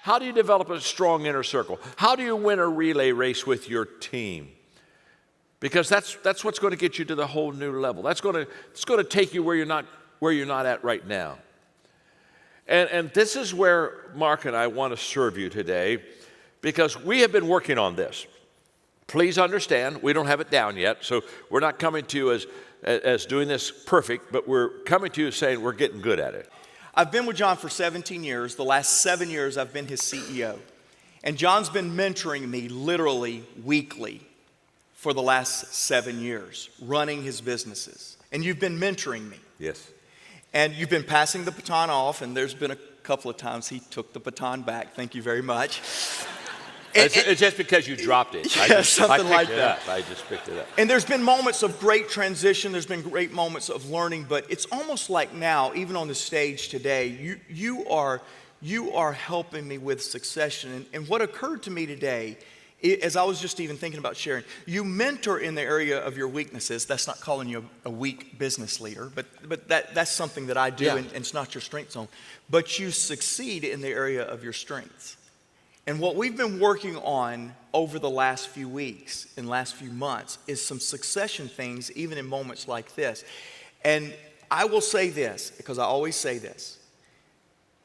How do you develop a strong inner circle? How do you win a relay race with your team? Because that's what's going to get you to the whole new level. It's going to take you where you're not at right now. And this is where Mark and I want to serve you today, because we have been working on this. Please understand, we don't have it down yet, so we're not coming to you as doing this perfect, but we're coming to you saying we're getting good at it. I've been with John for 17 years. The last 7 years, I've been his CEO. And John's been mentoring me literally weekly for the last 7 years, running his businesses. And you've been mentoring me. Yes. And you've been passing the baton off, and there's been a couple of times he took the baton back. Thank you very much. It's just because you dropped it. Yeah, something like that. I just picked it up. And there's been moments of great transition. There's been great moments of learning. But it's almost like now, even on the stage today, you are helping me with succession. And what occurred to me today, as I was just even thinking about sharing, you mentor in the area of your weaknesses. That's not calling you a weak business leader, but that's something that I do, Yeah. and it's not your strength zone. But you succeed in the area of your strengths. And what we've been working on over the last few weeks and last few months is some succession things, even in moments like this. And I will say this, because I always say this: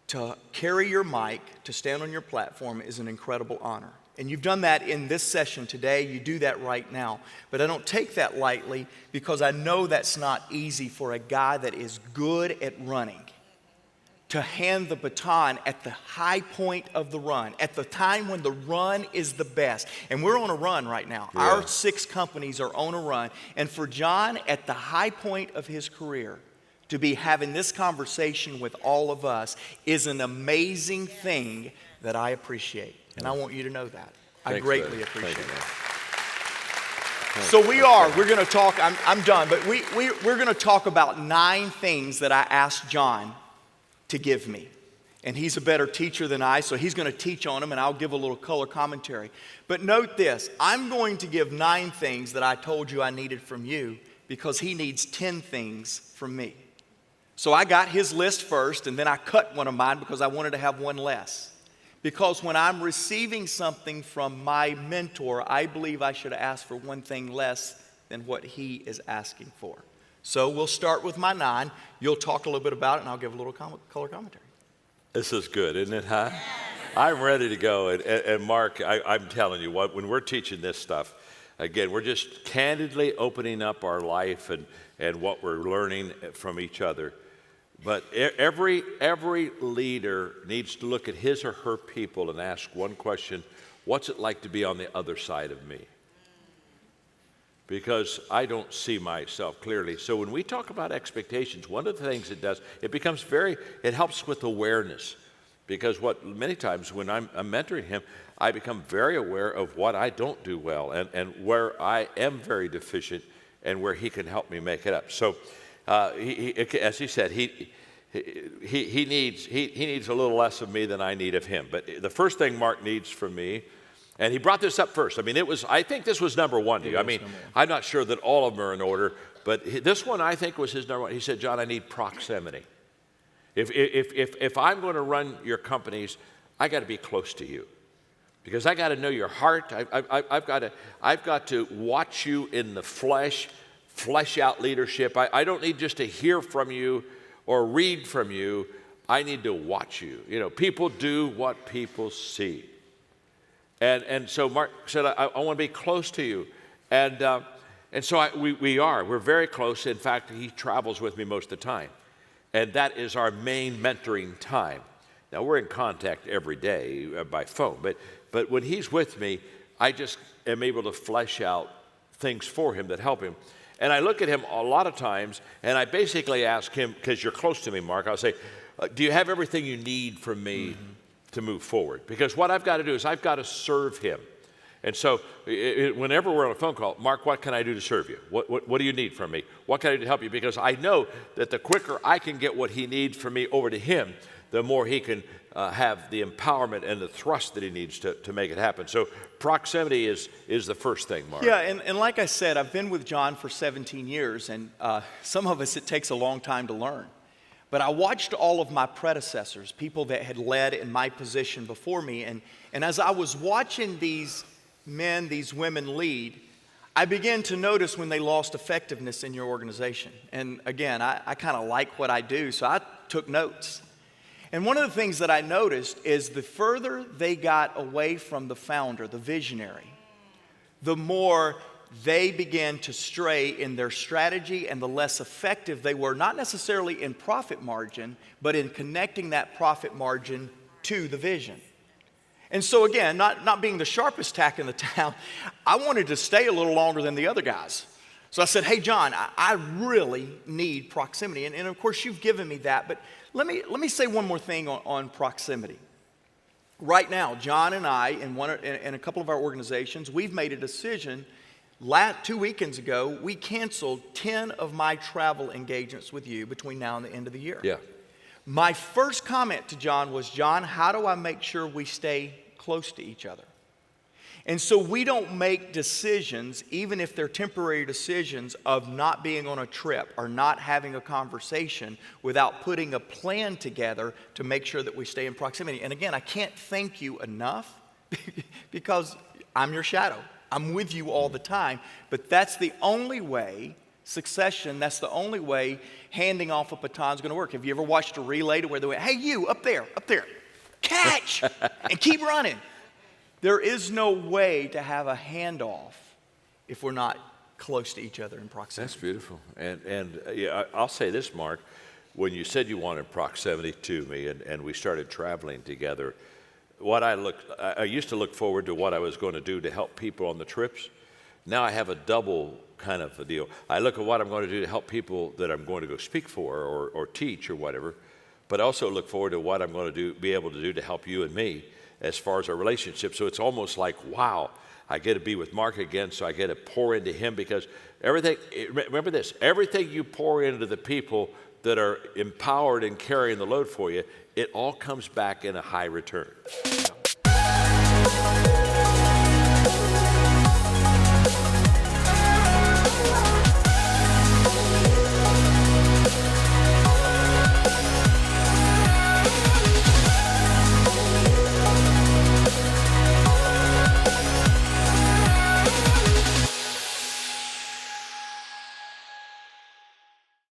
to carry your mic, to stand on your platform is an incredible honor. And you've done that in this session today. You do that right now. But I don't take that lightly, because I know that's not easy for a guy that is good at running to hand the baton at the high point of the run, at the time when the run is the best. And we're on a run right now. Yeah. Our 6 companies are on a run. And for John, at the high point of his career, to be having this conversation with all of us is an amazing thing that I appreciate. And I want you to know that. I greatly appreciate it. So we're going to talk, I'm done, but we're going to talk about 9 things that I asked John to give me. And he's a better teacher than I, so he's going to teach on them, and I'll give a little color commentary. But note this, I'm going to give 9 things that I told you I needed from you, because he needs 10 things from me. So I got his list first, and then I cut one of mine because I wanted to have one less. Because when I'm receiving something from my mentor, I believe I should ask for one thing less than what he is asking for. So we'll start with my 9. You'll talk a little bit about it, and I'll give a little color commentary. This is good, isn't it, huh? I'm ready to go. And Mark, I'm telling you what, when we're teaching this stuff, again, we're just candidly opening up our life and what we're learning from each other. But every leader needs to look at his or her people and ask one question: what's it like to be on the other side of me? Because I don't see myself clearly. So when we talk about expectations, one of the things it does, it helps with awareness. Because many times when I'm mentoring him, I become very aware of what I don't do well and where I am very deficient and where he can help me make it up. So as he said, he needs a little less of me than I need of him. But the first thing Mark needs from me, and he brought this up first. I mean, I think this was number 1 to you. I mean, I'm not sure that all of them are in order, but this one I think was his number 1. He said, John, I need proximity. If I'm going to run your companies, I got to be close to you, because I got to know your heart. I've got to watch you in the flesh out leadership. I don't need just to hear from you or read from you. I need to watch you. You know, people do what people see. And so Mark said, I want to be close to you. And so we're very close. In fact, he travels with me most of the time. And that is our main mentoring time. Now, we're in contact every day by phone. But when he's with me, I just am able to flesh out things for him that help him. And I look at him a lot of times, and I basically ask him, because you're close to me, Mark, I'll say, do you have everything you need from me to move forward? Because what I've got to do is I've got to serve him. And so whenever we're on a phone call, Mark, what can I do to serve you? What do you need from me? What can I do to help you? Because I know that the quicker I can get what he needs from me over to him, the more he can have the empowerment and the thrust that he needs to make it happen. So proximity is the first thing, Mark. Yeah, and like I said, I've been with John for 17 years, and some of us, it takes a long time to learn. but I watched all of my predecessors, people that had led in my position before me, and as I was watching these men, these women lead, I began to notice when they lost effectiveness in your organization. And again, I kind of like what I do, so I took notes. And one of the things that I noticed is the further they got away from the founder, the visionary, the more they began to stray in their strategy and the less effective they were, not necessarily in profit margin, but in connecting that profit margin to the vision. And so again, not being the sharpest tack in the town, I wanted to stay a little longer than the other guys. So I said, hey, John, I really need proximity. And of course, you've given me that. But let me say one more thing on proximity. Right now, John and I, in a couple of our organizations, we've made a decision. 2 weekends ago, we canceled 10 of my travel engagements with you between now and the end of the year. Yeah. My first comment to John was, John, how do I make sure we stay close to each other? And so we don't make decisions, even if they're temporary decisions, of not being on a trip or not having a conversation without putting a plan together to make sure that we stay in proximity. And again, I can't thank you enough because I'm your shadow. I'm with you all the time. But that's the only way succession, that's the only way handing off a baton is going to work. Have you ever watched a relay to where they went, hey, you, up there, catch, and keep running? There is no way to have a handoff if we're not close to each other in proximity. That's beautiful. And yeah, I'll say this, Mark. When you said you wanted proximity to me and we started traveling together, I used to look forward to what I was going to do to help people on the trips. Now I have a double kind of a deal. I look at what I'm going to do to help people that I'm going to go speak for or teach or whatever, but I also look forward to what I'm going to be able to do to help you and me as far as our relationship. So it's almost like, wow, I get to be with Mark again, so I get to pour into him because remember this, everything you pour into the people that are empowered and carrying the load for you, it all comes back in a high return.